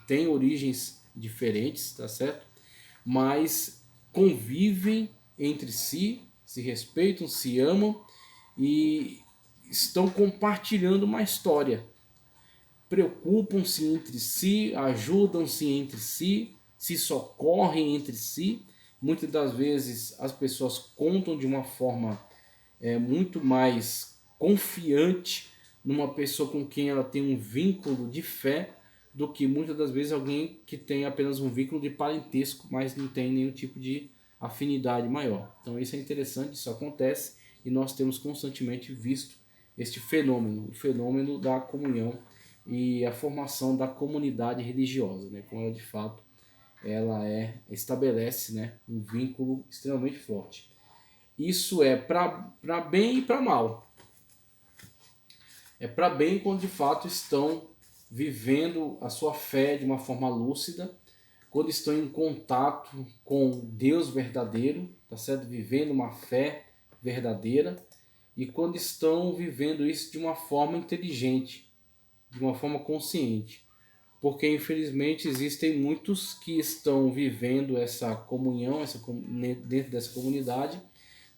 têm origens diferentes, tá certo? Mas convivem entre si, se respeitam, se amam e estão compartilhando uma história. Preocupam-se entre si, ajudam-se entre si, se socorrem entre si. Muitas das vezes as pessoas contam de uma forma muito mais confiante numa pessoa com quem ela tem um vínculo de fé do que muitas das vezes alguém que tem apenas um vínculo de parentesco, mas não tem nenhum tipo de afinidade maior. Então isso é interessante, isso acontece e nós temos constantemente visto este fenômeno, o fenômeno da comunhão e a formação da comunidade religiosa, né? Como ela de fato estabelece, né, um vínculo extremamente forte. Isso é para bem e para mal. É para bem quando de fato estão vivendo a sua fé de uma forma lúcida, quando estão em contato com Deus verdadeiro, tá certo? Vivendo uma fé verdadeira, e quando estão vivendo isso de uma forma inteligente, de uma forma consciente. Porque infelizmente existem muitos que estão vivendo essa comunhão, dentro dessa comunidade,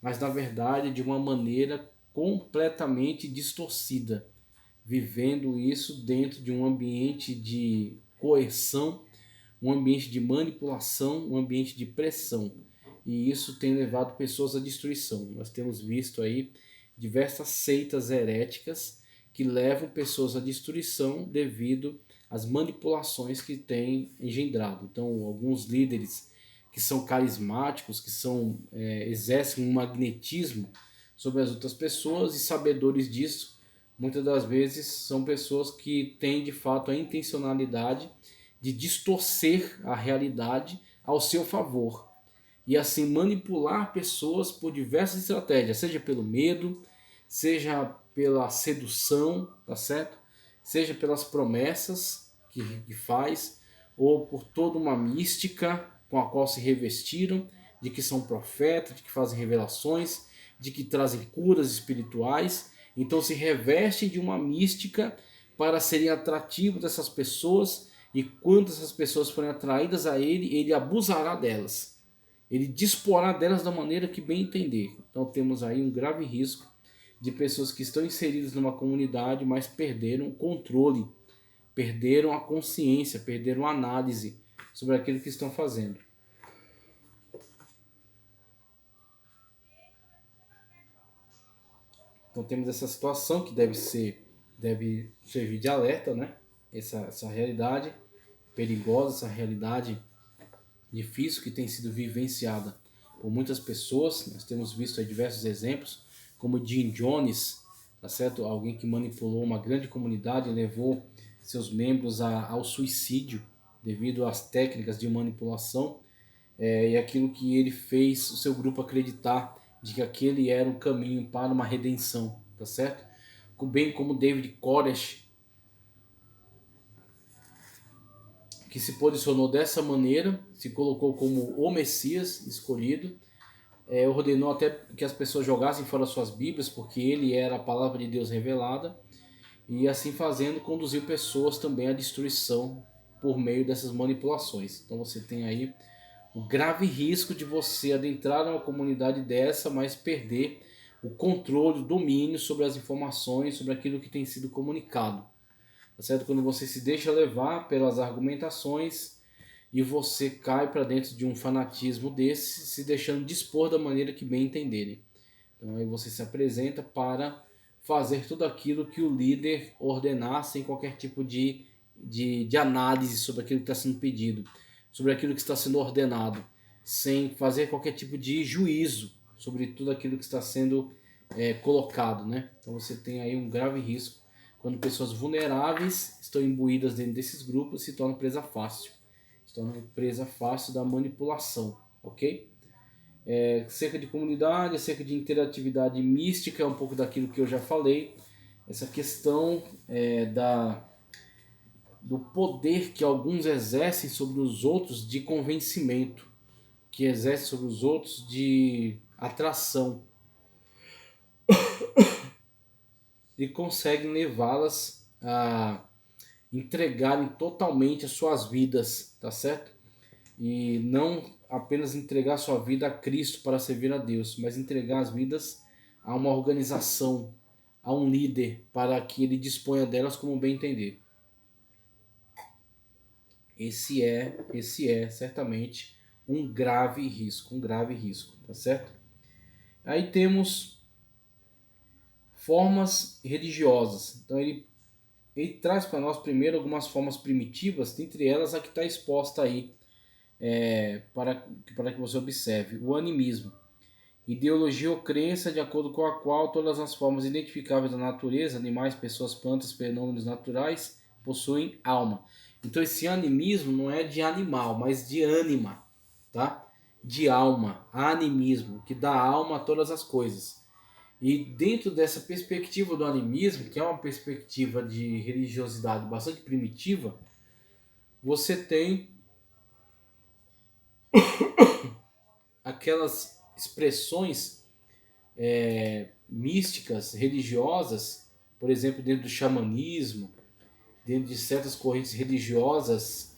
mas na verdade de uma maneira completamente distorcida, vivendo isso dentro de um ambiente de coerção, um ambiente de manipulação, um ambiente de pressão. E isso tem levado pessoas à destruição. Nós temos visto aí diversas seitas heréticas que levam pessoas à destruição devido às manipulações que têm engendrado. Então, alguns líderes que são carismáticos, que exercem um magnetismo sobre as outras pessoas e sabedores disso, muitas das vezes são pessoas que têm de fato a intencionalidade de distorcer a realidade ao seu favor e assim manipular pessoas por diversas estratégias, seja pelo medo, seja pela sedução, tá certo? Seja pelas promessas que faz, ou por toda uma mística com a qual se revestiram, de que são profetas, de que fazem revelações, de que trazem curas espirituais. Então se revestem de uma mística para serem atrativos dessas pessoas, e quando essas pessoas forem atraídas a ele, ele abusará delas. Ele disporá delas da maneira que bem entender. Então temos aí um grave risco de pessoas que estão inseridas numa comunidade, mas perderam o controle, perderam a consciência, perderam a análise sobre aquilo que estão fazendo. Então temos essa situação que deve servir de alerta, né? Essa realidade perigosa, essa realidade difícil que tem sido vivenciada por muitas pessoas. Nós temos visto aí diversos exemplos, como Jim Jones, tá certo? Alguém que manipulou uma grande comunidade e levou seus membros ao suicídio devido às técnicas de manipulação e aquilo que ele fez o seu grupo acreditar de que aquele era um caminho para uma redenção, tá certo? Bem como David Koresh, que se posicionou dessa maneira, se colocou como o Messias escolhido, ordenou até que as pessoas jogassem fora suas Bíblias, porque ele era a palavra de Deus revelada, e assim fazendo conduziu pessoas também à destruição por meio dessas manipulações. Então você tem aí o grave risco de você adentrar numa comunidade dessa, mas perder o controle, o domínio sobre as informações, sobre aquilo que tem sido comunicado. Tá certo? Quando você se deixa levar pelas argumentações e você cai para dentro de um fanatismo desse, se deixando dispor da maneira que bem entenderem. Então aí você se apresenta para fazer tudo aquilo que o líder ordenar sem qualquer tipo de análise sobre aquilo que está sendo pedido, sobre aquilo que está sendo ordenado, sem fazer qualquer tipo de juízo sobre tudo aquilo que está sendo colocado, né? Então você tem aí um grave risco quando pessoas vulneráveis estão imbuídas dentro desses grupos, se tornam presa fácil, se tornam presa fácil da manipulação, ok? Cerca de comunidade, cerca de interatividade mística, é um pouco daquilo que eu já falei, essa questão do poder que alguns exercem sobre os outros de convencimento, que exercem sobre os outros de atração, e conseguem levá-las a entregarem totalmente as suas vidas, tá certo? E não apenas entregar sua vida a Cristo para servir a Deus, mas entregar as vidas a uma organização, a um líder, para que ele disponha delas como bem entender. Esse é certamente um grave risco, tá certo? Aí temos formas religiosas. Então ele traz para nós primeiro algumas formas primitivas, dentre elas a que está exposta aí, para que você observe: o animismo, ideologia ou crença de acordo com a qual todas as formas identificáveis da natureza, animais, pessoas, plantas, fenômenos naturais, possuem alma. Então esse animismo não é de animal, mas de ânima, tá? De alma, animismo, que dá alma a todas as coisas. E dentro dessa perspectiva do animismo, que é uma perspectiva de religiosidade bastante primitiva, você tem aquelas expressões místicas, religiosas, por exemplo, dentro do xamanismo, dentro de certas correntes religiosas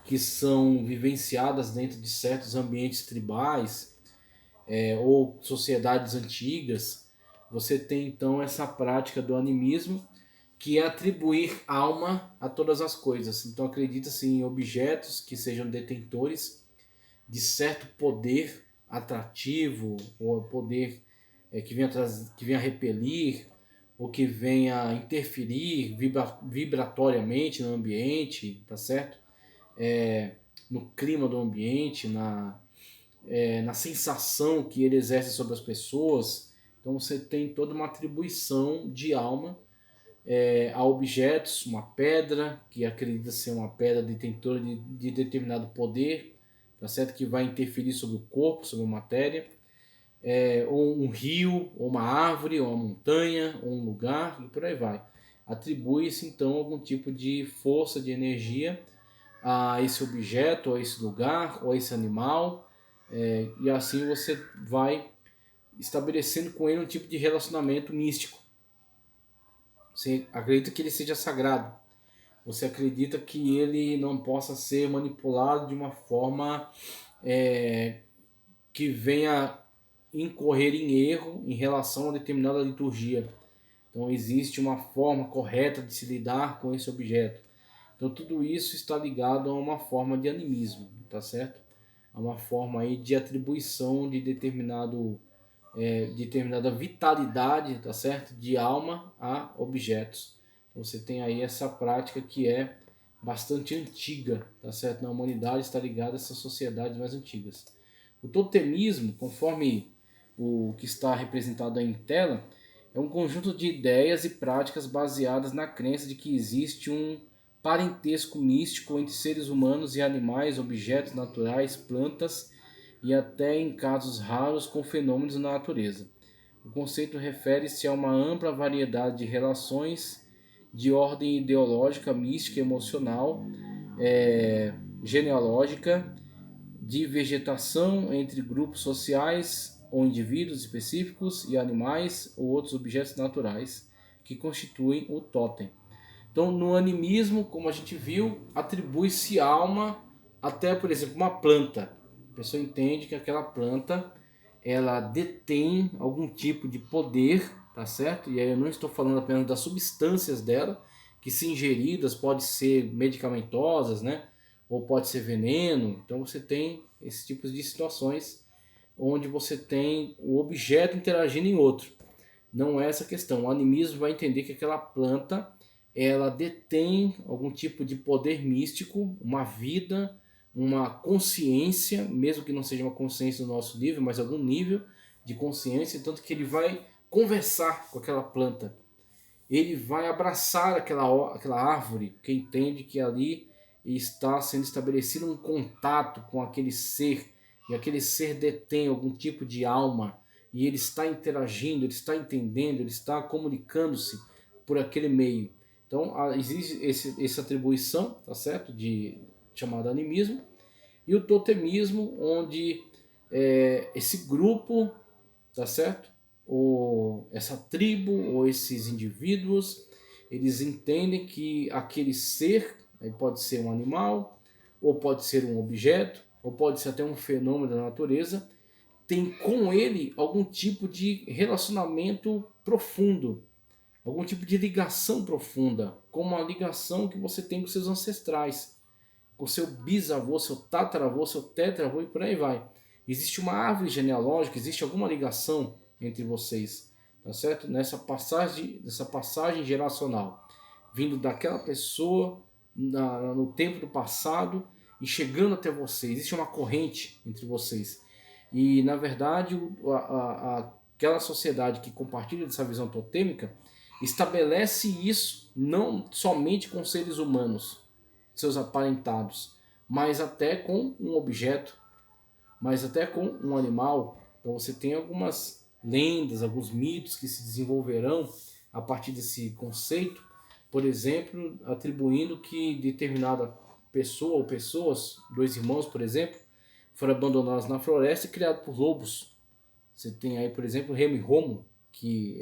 que são vivenciadas dentro de certos ambientes tribais ou sociedades antigas. Você tem então essa prática do animismo, que é atribuir alma a todas as coisas. Então acredita-se em objetos que sejam detentores de certo poder atrativo, ou poder que venha repelir, ou que venha interferir vibratoriamente no ambiente, tá certo? No clima do ambiente, na sensação que ele exerce sobre as pessoas. Então você tem toda uma atribuição de alma a objetos, uma pedra, que acredita ser uma pedra detentora de determinado poder, tá certo? Que vai interferir sobre o corpo, sobre a matéria, ou um rio, ou uma árvore, ou uma montanha, ou um lugar, e por aí vai. Atribui-se então algum tipo de força, de energia a esse objeto, ou a esse lugar, ou a esse animal, e assim você vai estabelecendo com ele um tipo de relacionamento místico. Você acredita que ele seja sagrado. Você acredita que ele não possa ser manipulado de uma forma que venha incorrer em erro em relação a determinada liturgia. Então existe uma forma correta de se lidar com esse objeto. Então tudo isso está ligado a uma forma de animismo, tá certo? A uma forma aí de atribuição de determinada vitalidade, tá certo? De alma a objetos. Então, você tem aí essa prática que é bastante antiga, tá certo? Na humanidade está ligada a essas sociedades mais antigas. O totemismo, conforme o que está representado aí em tela, é um conjunto de ideias e práticas baseadas na crença de que existe um parentesco místico entre seres humanos e animais, objetos naturais, plantas e até em casos raros com fenômenos na natureza. O conceito refere-se a uma ampla variedade de relações de ordem ideológica, mística, emocional, genealógica, de vegetação entre grupos sociais ou indivíduos específicos e animais ou outros objetos naturais que constituem o totem. Então, no animismo, como a gente viu, atribui-se alma até, por exemplo, uma planta. A pessoa entende que aquela planta ela detém algum tipo de poder, tá certo? E aí eu não estou falando apenas das substâncias dela, que se ingeridas pode ser medicamentosas, né? Ou pode ser veneno. Então você tem esses tipos de situações onde você tem o objeto interagindo em outro. Não é essa a questão. O animismo vai entender que aquela planta ela detém algum tipo de poder místico, uma vida, uma consciência, mesmo que não seja uma consciência do nosso nível, mas algum nível de consciência, tanto que ele vai conversar com aquela planta. Ele vai abraçar aquela árvore, porque entende que ali está sendo estabelecido um contato com aquele ser, e aquele ser detém algum tipo de alma, e ele está interagindo, ele está entendendo, ele está comunicando-se por aquele meio. Então existe essa atribuição, tá certo, de chamado animismo, e o totemismo, onde esse grupo, tá certo, ou essa tribo, ou esses indivíduos, Eles entendem que aquele ser, pode ser um animal, ou pode ser um objeto, ou pode ser até um fenômeno da natureza, tem com ele algum tipo de relacionamento profundo, algum tipo de ligação profunda, como a ligação que você tem com seus ancestrais, com seu bisavô, seu tataravô, seu tetravô e por aí vai. Existe uma árvore genealógica, existe alguma ligação entre vocês, tá certo? Nessa passagem geracional, vindo daquela pessoa no tempo do passado e chegando até vocês. Existe uma corrente entre vocês. E, na verdade, aquela sociedade que compartilha dessa visão totêmica estabelece isso não somente com seres humanos, seus aparentados, mas até com um objeto, mas até com um animal. Então você tem algumas lendas, alguns mitos que se desenvolverão a partir desse conceito, por exemplo, atribuindo que determinada pessoa ou pessoas, dois irmãos, por exemplo, foram abandonados na floresta e criados por lobos. Você tem aí, por exemplo, Remo e Romo, que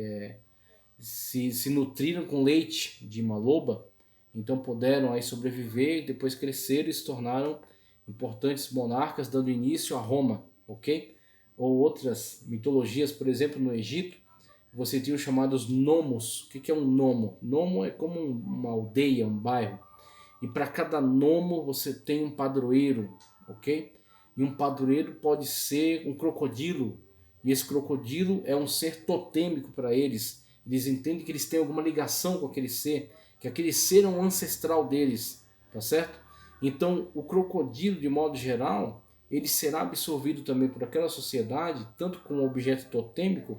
se nutriram com leite de uma loba, então puderam aí sobreviver e depois cresceram e se tornaram importantes monarcas, dando início a Roma, ok? Ou outras mitologias, por exemplo, no Egito, você tinha os chamados nomos. O que é um nomo? Nomo é como uma aldeia, um bairro. E para cada nomo você tem um padroeiro, ok? E um padroeiro pode ser um crocodilo. E esse crocodilo é um ser totêmico para eles. Eles entendem que eles têm alguma ligação com aquele ser, que aquele ser é um ancestral deles, tá certo? Então, o crocodilo, de modo geral, ele será absorvido também por aquela sociedade, tanto como objeto totêmico,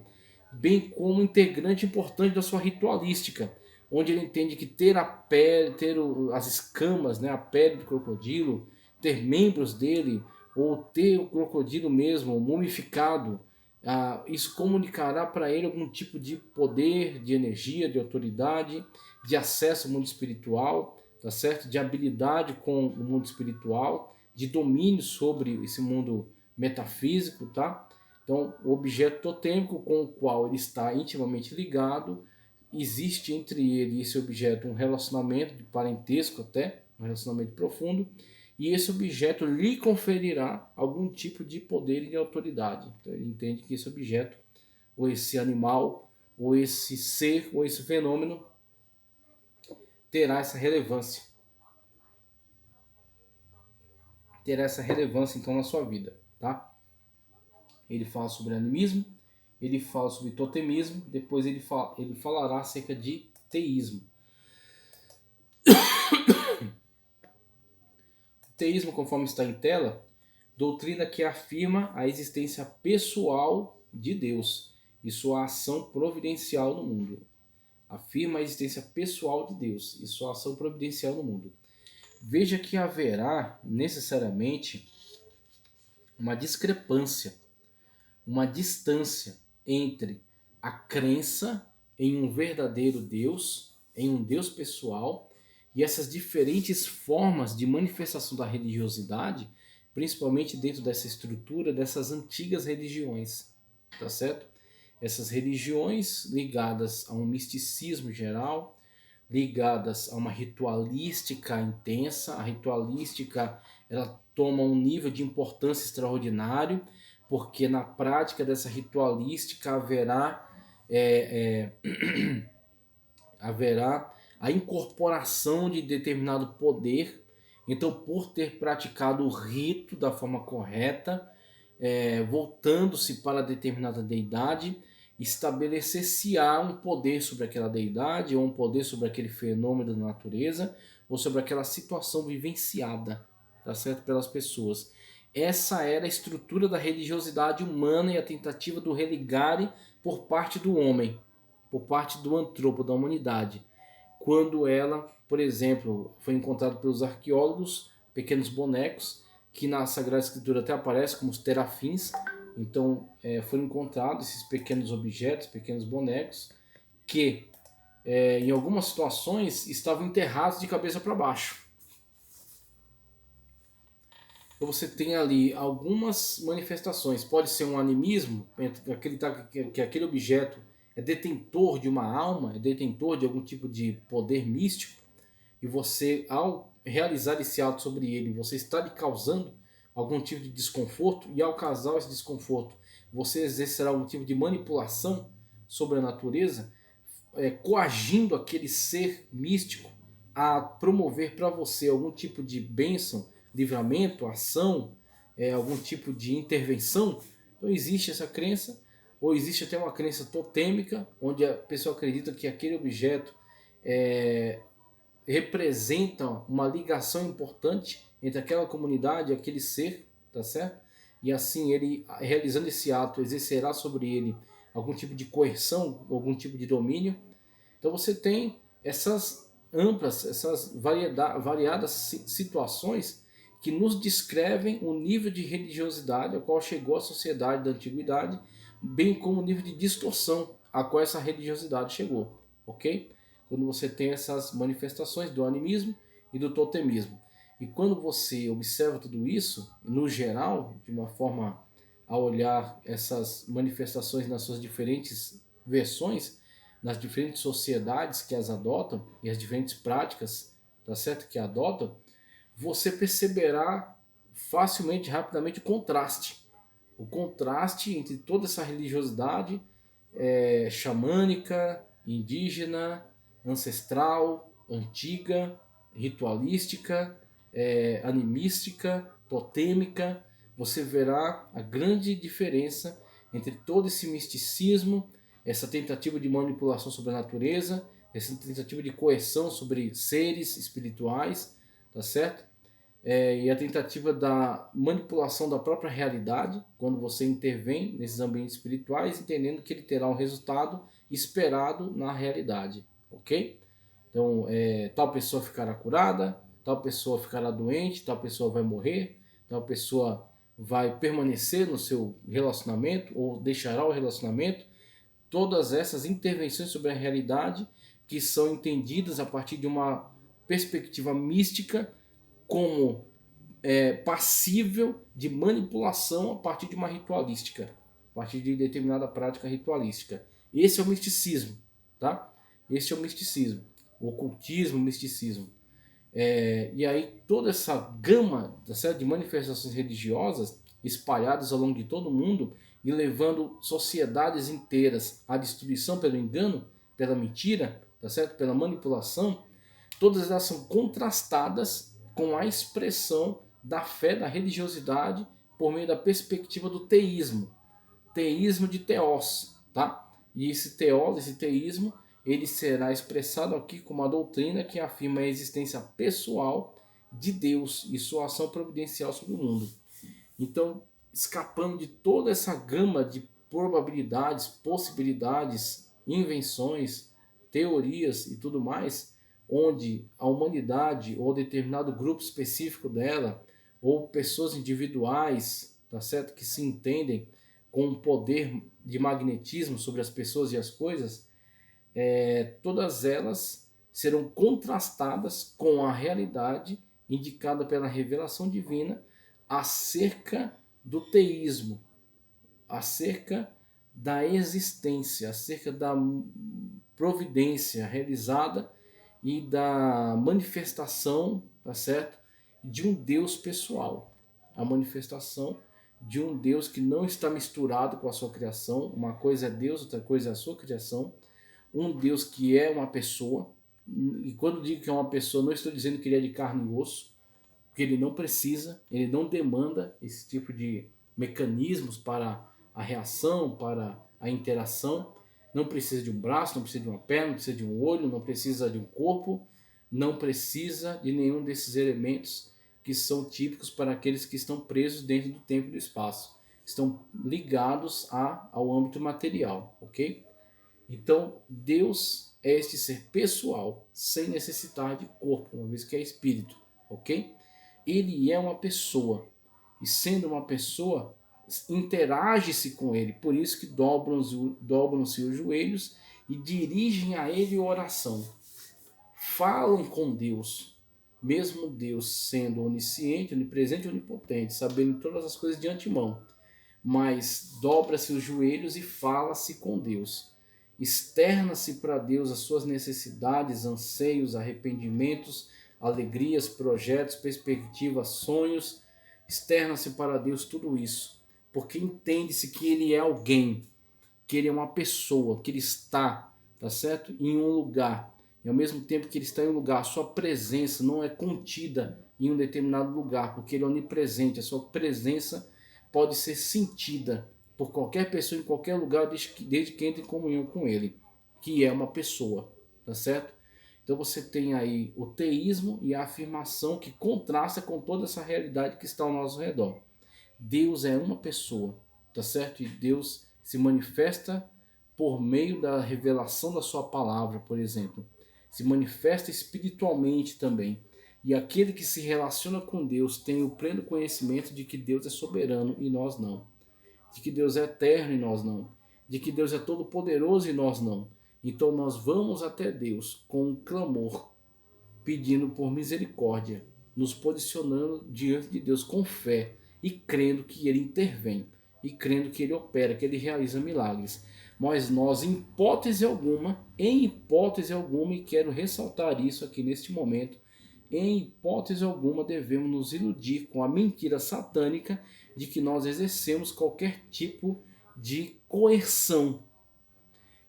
bem como integrante importante da sua ritualística, onde ele entende que ter a pele, ter as escamas, né, a pele do crocodilo, ter membros dele, ou ter o crocodilo mesmo mumificado, isso comunicará para ele algum tipo de poder, de energia, de autoridade, de acesso ao mundo espiritual, tá certo? De habilidade com o mundo espiritual, de domínio sobre esse mundo metafísico, tá? Então, o objeto totêmico com o qual ele está intimamente ligado, existe entre ele e esse objeto um relacionamento de parentesco até, um relacionamento profundo, e esse objeto lhe conferirá algum tipo de poder e de autoridade. Então ele entende que esse objeto, ou esse animal, ou esse ser, ou esse fenômeno terá essa relevância. Terá essa relevância então na sua vida, tá? Ele fala sobre animismo, ele fala sobre totemismo, depois ele falará acerca de teísmo. O teísmo, conforme está em tela, doutrina que afirma a existência pessoal de Deus e sua ação providencial no mundo. Afirma a existência pessoal de Deus e sua ação providencial no mundo. Veja que haverá necessariamente uma discrepância, uma distância entre a crença em um verdadeiro Deus, em um Deus pessoal, e essas diferentes formas de manifestação da religiosidade, principalmente dentro dessa estrutura dessas antigas religiões, tá certo? Essas religiões ligadas a um misticismo geral, ligadas a uma ritualística intensa. A ritualística, ela toma um nível de importância extraordinário, porque na prática dessa ritualística haverá a incorporação de determinado poder. Então, por ter praticado o rito da forma correta, voltando-se para determinada deidade, estabelecer se há um poder sobre aquela deidade, ou um poder sobre aquele fenômeno da natureza, ou sobre aquela situação vivenciada, tá certo? Pelas pessoas. Essa era a estrutura da religiosidade humana e a tentativa do religare por parte do homem, por parte do antropo, da humanidade. Quando ela, por exemplo, foi encontrado pelos arqueólogos pequenos bonecos, que na Sagrada Escritura até aparece como os terafins. Então foram encontrados esses pequenos objetos, pequenos bonecos, que em algumas situações estavam enterrados de cabeça para baixo. Então você tem ali algumas manifestações. Pode ser um animismo, que aquele objeto é detentor de uma alma, é detentor de algum tipo de poder místico, e você, ao realizar esse ato sobre ele, você está lhe causando algum tipo de desconforto, e ao causar esse desconforto, você exercerá algum tipo de manipulação sobre a natureza, coagindo aquele ser místico a promover para você algum tipo de bênção, livramento, ação, algum tipo de intervenção. Então existe essa crença, ou existe até uma crença totêmica, onde a pessoa acredita que aquele objeto representa uma ligação importante entre aquela comunidade e aquele ser, tá certo? E assim ele, realizando esse ato, exercerá sobre ele algum tipo de coerção, algum tipo de domínio. Então você tem essas amplas, essas variadas situações que nos descrevem o nível de religiosidade ao qual chegou a sociedade da antiguidade, bem como o nível de distorção a qual essa religiosidade chegou, ok? Quando você tem essas manifestações do animismo e do totemismo. E quando você observa tudo isso, no geral, de uma forma a olhar essas manifestações nas suas diferentes versões, nas diferentes sociedades que as adotam e as diferentes práticas, tá certo, que adotam, você perceberá facilmente, rapidamente o contraste entre toda essa religiosidade xamânica, indígena, ancestral, antiga, ritualística, animística, totêmica. Você verá a grande diferença entre todo esse misticismo, essa tentativa de manipulação sobre a natureza, essa tentativa de coerção sobre seres espirituais, tá certo? E a tentativa da manipulação da própria realidade, quando você intervém nesses ambientes espirituais, entendendo que ele terá um resultado esperado na realidade, ok? Então, tal pessoa ficará curada, tal pessoa ficará doente, tal pessoa vai morrer, tal pessoa vai permanecer no seu relacionamento ou deixará o relacionamento. Todas essas intervenções sobre a realidade que são entendidas a partir de uma perspectiva mística como passível de manipulação a partir de uma ritualística, a partir de determinada prática ritualística. Esse é o misticismo, tá? Esse é o misticismo, o ocultismo, o misticismo. E aí toda essa gama, tá certo, de manifestações religiosas espalhadas ao longo de todo o mundo e levando sociedades inteiras à destruição pelo engano, pela mentira, tá certo, pela manipulação, todas elas são contrastadas com a expressão da fé, da religiosidade, por meio da perspectiva do teísmo de teós, tá? E esse teós, esse teísmo, ele será expressado aqui como uma doutrina que afirma a existência pessoal de Deus e sua ação providencial sobre o mundo. Então, escapando de toda essa gama de probabilidades, possibilidades, invenções, teorias e tudo mais, onde a humanidade ou determinado grupo específico dela, ou pessoas individuais, tá certo, que se entendem com um poder de magnetismo sobre as pessoas e as coisas, todas elas serão contrastadas com a realidade indicada pela revelação divina acerca do teísmo, acerca da existência, acerca da providência realizada e da manifestação, tá certo, de um Deus pessoal. A manifestação de um Deus que não está misturado com a sua criação. Uma coisa é Deus, outra coisa é a sua criação. Um Deus que é uma pessoa. E quando digo que é uma pessoa, não estou dizendo que ele é de carne e osso, porque ele não precisa, ele não demanda esse tipo de mecanismos para a reação, para a interação. Não precisa de um braço, não precisa de uma perna, não precisa de um olho, não precisa de um corpo, não precisa de nenhum desses elementos que são típicos para aqueles que estão presos dentro do tempo e do espaço. Estão ligados ao âmbito material, ok? Então, Deus é este ser pessoal, sem necessitar de corpo, uma vez que é espírito, ok? Ele é uma pessoa, e sendo uma pessoa, interage-se com ele, por isso que dobram-se os joelhos e dirigem a ele oração. Falam com Deus, mesmo Deus sendo onisciente, onipresente e onipotente, sabendo todas as coisas de antemão, mas dobra-se os joelhos e fala-se com Deus. externa-se para Deus as suas necessidades, anseios, arrependimentos, alegrias, projetos, perspectivas, sonhos, externa-se para Deus tudo isso, porque entende-se que Ele é alguém, que Ele é uma pessoa, que Ele está, tá certo? Em um lugar, e ao mesmo tempo que Ele está em um lugar, a sua presença não é contida em um determinado lugar, porque Ele é onipresente, a sua presença pode ser sentida por qualquer pessoa em qualquer lugar, desde que entre em comunhão com Ele, que é uma pessoa, tá certo? Então você tem aí o teísmo e a afirmação que contrasta com toda essa realidade que está ao nosso redor. Deus é uma pessoa, tá certo? E Deus se manifesta por meio da revelação da sua palavra, por exemplo. Se manifesta espiritualmente também. E aquele que se relaciona com Deus tem o pleno conhecimento de que Deus é soberano e nós não. De que Deus é eterno e nós não. De que Deus é todo-poderoso e nós não. Então nós vamos até Deus com um clamor, pedindo por misericórdia, nos posicionando diante de Deus com fé e crendo que Ele intervém, e crendo que Ele opera, que Ele realiza milagres. Mas nós, em hipótese alguma, e quero ressaltar isso aqui neste momento, em hipótese alguma devemos nos iludir com a mentira satânica de que nós exercemos qualquer tipo de coerção.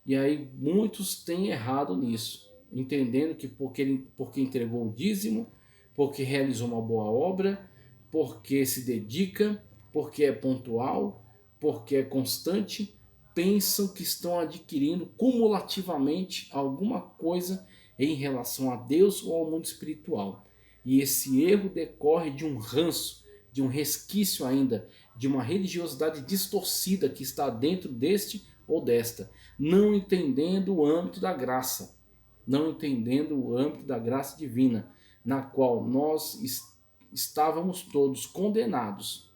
E aí muitos têm errado nisso, entendendo que porque entregou o dízimo, porque realizou uma boa obra, porque se dedica, porque é pontual, porque é constante, pensam que estão adquirindo cumulativamente alguma coisa em relação a Deus ou ao mundo espiritual. E esse erro decorre de um ranço, de um resquício ainda, de uma religiosidade distorcida que está dentro deste ou desta, não entendendo o âmbito da graça, não entendendo o âmbito da graça divina, na qual nós estávamos todos condenados,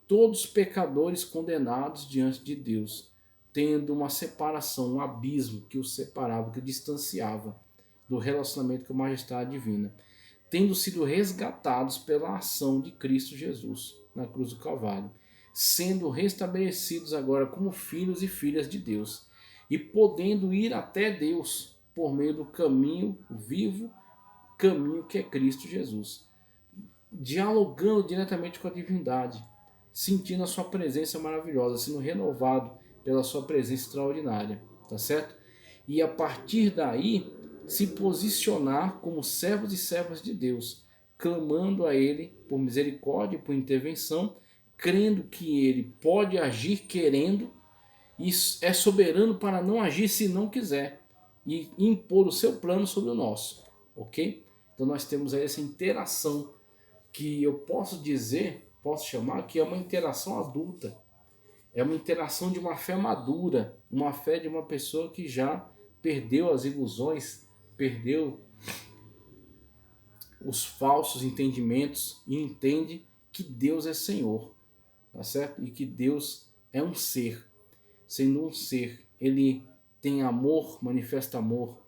todos pecadores condenados diante de Deus, tendo uma separação, um abismo que os separava, que distanciava do relacionamento com a majestade divina, tendo sido resgatados pela ação de Cristo Jesus na cruz do Calvário, sendo restabelecidos agora como filhos e filhas de Deus e podendo ir até Deus por meio do caminho vivo, caminho que é Cristo Jesus, dialogando diretamente com a divindade, sentindo a sua presença maravilhosa, sendo renovado pela sua presença extraordinária, tá certo? E a partir daí se posicionar como servos e servas de Deus, clamando a Ele por misericórdia e por intervenção, crendo que Ele pode agir querendo e é soberano para não agir se não quiser e impor o seu plano sobre o nosso, ok? Então nós temos aí essa interação que eu posso dizer, posso chamar que é uma interação adulta, é uma interação de uma fé madura, uma fé de uma pessoa que já perdeu as ilusões, perdeu os falsos entendimentos e entende que Deus é Senhor, tá certo? E que Deus é um ser. Sendo um ser, ele tem amor, manifesta amor,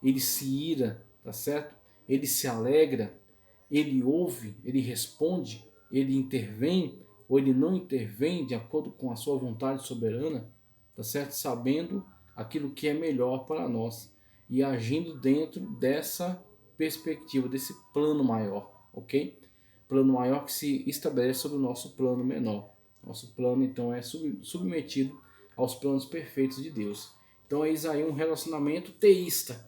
ele se ira, tá certo? Ele se alegra, ele ouve, ele responde, ele intervém ou ele não intervém de acordo com a sua vontade soberana, tá certo? Sabendo aquilo que é melhor para nós e agindo dentro dessa perspectiva, desse plano maior, ok? Plano maior que se estabelece sobre o nosso plano menor. Nosso plano então é submetido aos planos perfeitos de Deus. Então eis aí um relacionamento teísta,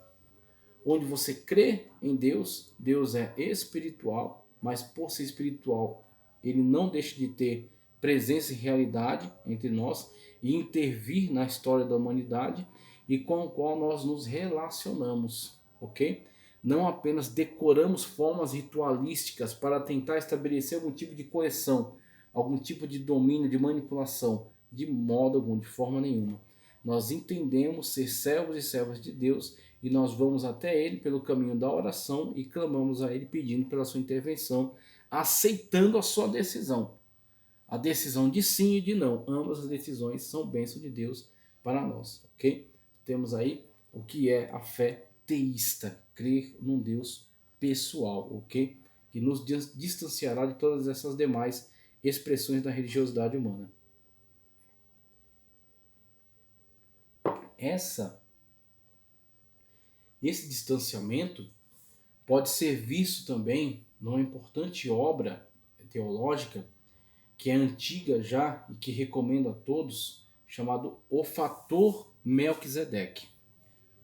onde você crê em Deus, Deus é espiritual, mas por ser espiritual, ele não deixa de ter presença e realidade entre nós e intervir na história da humanidade e com o qual nós nos relacionamos, ok? Não apenas decoramos formas ritualísticas para tentar estabelecer algum tipo de coerção, algum tipo de domínio, de manipulação, de modo algum, de forma nenhuma. Nós entendemos ser servos e servas de Deus e nós vamos até Ele pelo caminho da oração e clamamos a Ele pedindo pela sua intervenção, aceitando a sua decisão. A decisão de sim e de não. Ambas as decisões são bênção de Deus para nós, ok? Temos aí o que é a fé teísta, crer num Deus pessoal, ok? Que nos distanciará de todas essas demais expressões da religiosidade humana. Esse distanciamento pode ser visto também numa importante obra teológica que é antiga já e que recomendo a todos, chamado O Fator Melquisedeque.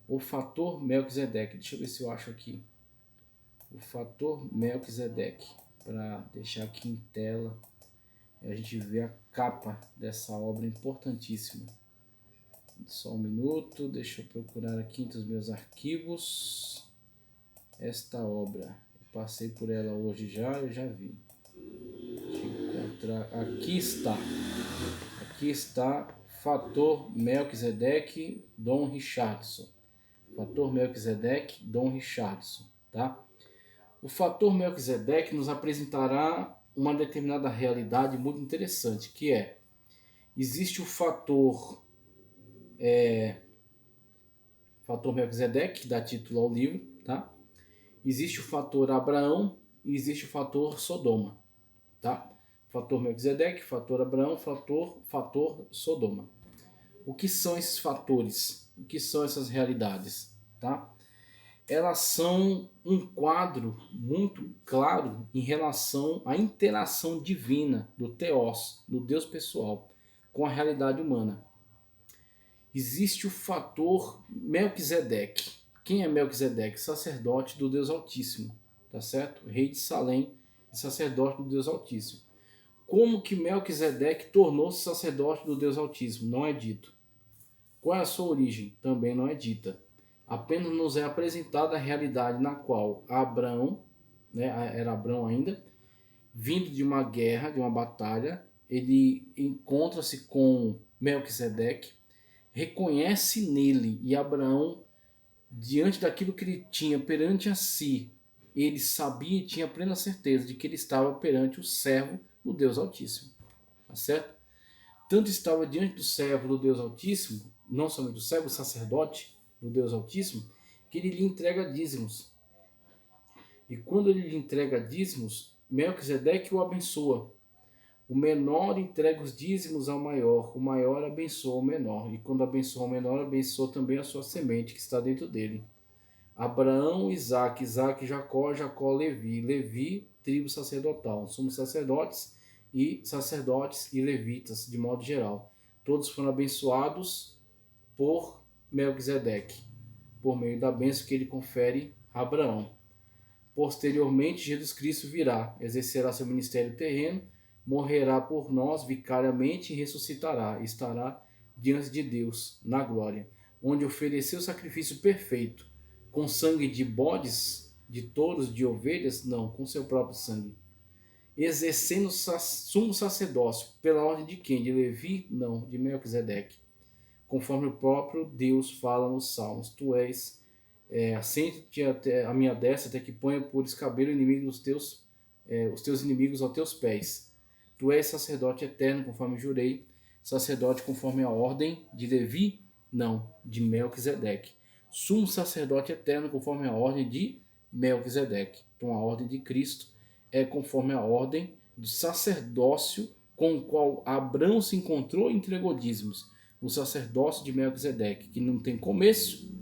O Fator Melquisedeque. Deixa eu ver se eu acho aqui. O Fator Melquisedeque, para deixar aqui em tela, a gente vê a capa dessa obra importantíssima. Só um minuto, deixa eu procurar aqui entre os meus arquivos esta obra. Eu passei por ela hoje já, eu já vi. Deixa eu encontrar. Aqui está Fator Melquisedeque, Dom Richardson. Fator Melquisedeque, Dom Richardson, tá? O fator Melquisedeque nos apresentará uma determinada realidade muito interessante, que é, existe o fator Melquisedeque, que dá título ao livro, tá? Existe o fator Abraão e existe o fator Sodoma, tá? Fator Melquisedeque, fator Abraão, fator Sodoma. O que são esses fatores? O que são essas realidades, tá? Elas são um quadro muito claro em relação à interação divina do Theos, do Deus pessoal, com a realidade humana. Existe o fator Melquisedeque. Quem é Melquisedeque? Sacerdote do Deus Altíssimo, tá certo? Rei de Salém e sacerdote do Deus Altíssimo. Como que Melquisedeque tornou-se sacerdote do Deus Altíssimo? Não é dito. Qual é a sua origem? Também não é dita. Apenas nos é apresentada a realidade na qual Abraão, né, era Abraão ainda, vindo de uma guerra, de uma batalha, ele encontra-se com Melquisedeque, reconhece nele, e Abraão, diante daquilo que ele tinha perante a si, ele sabia e tinha plena certeza de que ele estava perante o servo do Deus Altíssimo, tá certo? Tanto estava diante do servo do Deus Altíssimo, não somente do servo, o sacerdote do Deus Altíssimo, que ele lhe entrega dízimos. E quando ele lhe entrega dízimos, Melquisedeque o abençoa. O menor entrega os dízimos ao maior, o maior abençoa o menor. E quando abençoa o menor, abençoa também a sua semente que está dentro dele. Abraão, Isaac, Jacó, Levi, tribo sacerdotal. Somos sacerdotes e levitas, de modo geral. Todos foram abençoados por Melquisedeque, por meio da bênção que ele confere a Abraão. Posteriormente, Jesus Cristo virá, exercerá seu ministério terreno, morrerá por nós vicariamente e ressuscitará, estará diante de Deus na glória, onde ofereceu o sacrifício perfeito, com sangue de bodes, de touros, de ovelhas, não, com seu próprio sangue. Exercendo sumo sacerdócio, pela ordem de quem? De Levi? Não, de Melquisedeque. Conforme o próprio Deus fala nos Salmos, tu és, assente-te a minha destra, até que ponha por escabelo inimigo os teus inimigos aos teus pés. Tu és sacerdote eterno, conforme jurei, sacerdote conforme a ordem de Levi? Não, de Melquisedeque. Sumo sacerdote eterno, conforme a ordem de Melquisedeque. Então a ordem de Cristo é conforme a ordem do sacerdócio com o qual Abraão se encontrou e entregou dízimos. O sacerdócio de Melquisedeque, que não tem começo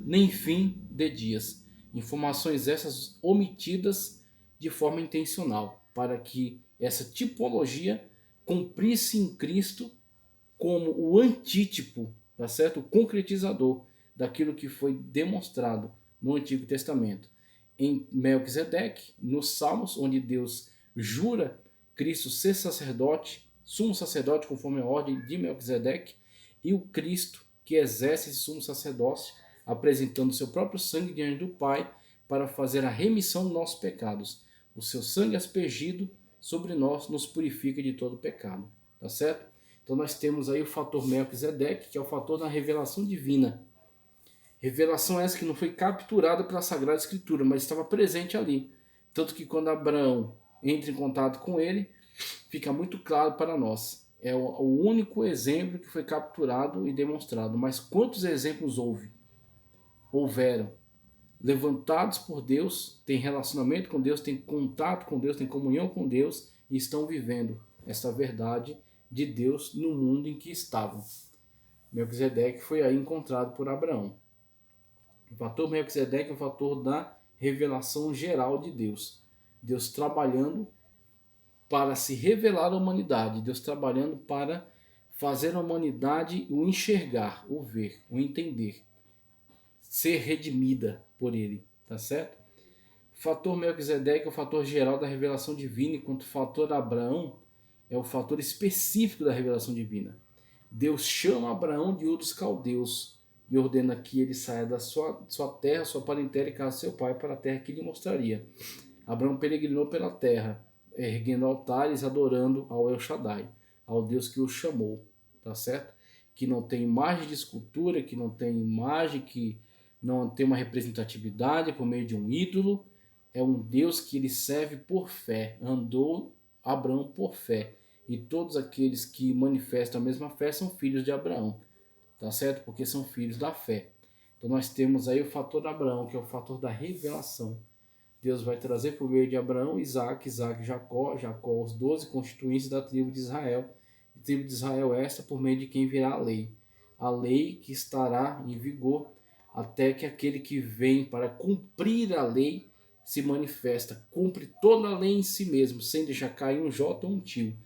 nem fim de dias. Informações essas omitidas de forma intencional, para que essa tipologia cumprisse em Cristo como o antítipo, tá certo? O concretizador daquilo que foi demonstrado no Antigo Testamento. Em Melquisedeque, nos Salmos, onde Deus jura Cristo ser sacerdote, sumo sacerdote conforme a ordem de Melquisedeque, e o Cristo que exerce esse sumo sacerdócio, apresentando seu próprio sangue diante do Pai para fazer a remissão dos nossos pecados. O seu sangue aspergido sobre nós nos purifica de todo pecado, tá certo? Então nós temos aí o fator Melquisedeque, que é o fator da revelação divina. Revelação essa que não foi capturada pela Sagrada Escritura, mas estava presente ali. Tanto que quando Abraão entra em contato com ele, fica muito claro para nós. É o único exemplo que foi capturado e demonstrado. Mas quantos exemplos houveram? Levantados por Deus, têm relacionamento com Deus, têm contato com Deus, têm comunhão com Deus e estão vivendo essa verdade de Deus no mundo em que estavam. Melquisedeque foi aí encontrado por Abraão. O fator Melquisedeque é o fator da revelação geral de Deus. Deus trabalhando para se revelar à humanidade. Deus trabalhando para fazer a humanidade o enxergar, o ver, o entender. Ser redimida por ele, tá certo? O fator Melquisedeque é o fator geral da revelação divina, enquanto o fator Abraão é o fator específico da revelação divina. Deus chama Abraão de Ur dos Caldeus e ordena que ele saia da sua terra, sua parentela e casa seu pai para a terra que lhe mostraria. Abraão peregrinou pela terra, erguendo altares, adorando ao El Shaddai, ao Deus que o chamou, tá certo? Que não tem imagem de escultura, que não tem imagem, que não tem uma representatividade por meio de um ídolo. É um Deus que ele serve por fé. Andou Abraão por fé. E todos aqueles que manifestam a mesma fé são filhos de Abraão, tá certo? Porque são filhos da fé. Então nós temos aí o fator Abraão, que é o fator da revelação. Deus vai trazer por meio de Abraão, Isaac, Jacó, os 12 constituintes da tribo de Israel. A tribo de Israel esta por meio de quem virá a lei. A lei que estará em vigor até que aquele que vem para cumprir a lei se manifesta, cumpre toda a lei em si mesmo, sem deixar cair um jota ou um tio.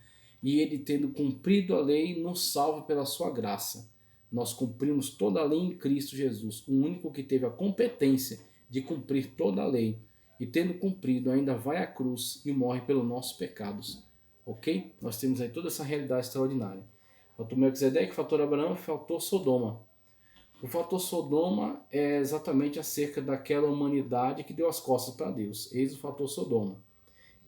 E ele, tendo cumprido a lei, nos salva pela sua graça. Nós cumprimos toda a lei em Cristo Jesus, o único que teve a competência de cumprir toda a lei. E tendo cumprido, ainda vai à cruz e morre pelos nossos pecados. Ok? Nós temos aí toda essa realidade extraordinária. Fator Melquisedeque, fator Abraão, fator Sodoma. O fator Sodoma é exatamente acerca daquela humanidade que deu as costas para Deus. Eis o fator Sodoma.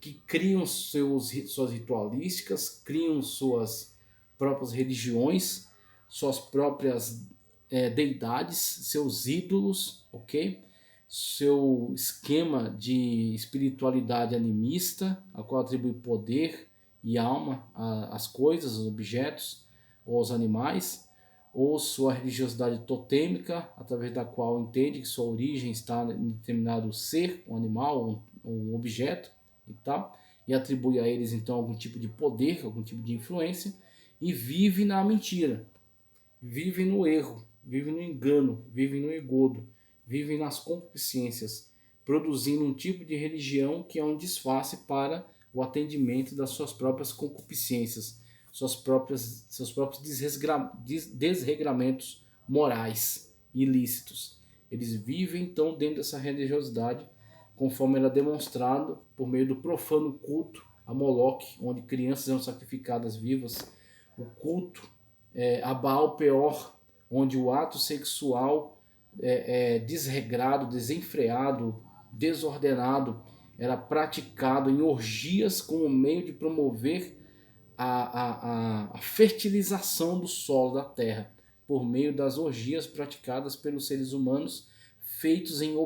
Que criam suas ritualísticas, criam suas próprias religiões, suas próprias deidades, seus ídolos, ok? Seu esquema de espiritualidade animista, a qual atribui poder e alma às coisas, aos objetos ou aos animais, ou sua religiosidade totêmica, através da qual entende que sua origem está em determinado ser, um animal, um objeto e tal, e atribui a eles então algum tipo de poder, algum tipo de influência, e vive na mentira, vive no erro, vive no engano, vive no engodo, vive nas concupiscências, produzindo um tipo de religião que é um disfarce para o atendimento das suas próprias concupiscências, seus próprios desregramentos morais ilícitos. Eles vivem então dentro dessa religiosidade, conforme ela é demonstrado por meio do profano culto a Moloque, onde crianças eram sacrificadas vivas, o culto a Baal Peor, onde o ato sexual desregrado, desenfreado, desordenado, era praticado em orgias como meio de promover a fertilização do solo da terra, por meio das orgias praticadas pelos seres humanos, feitos em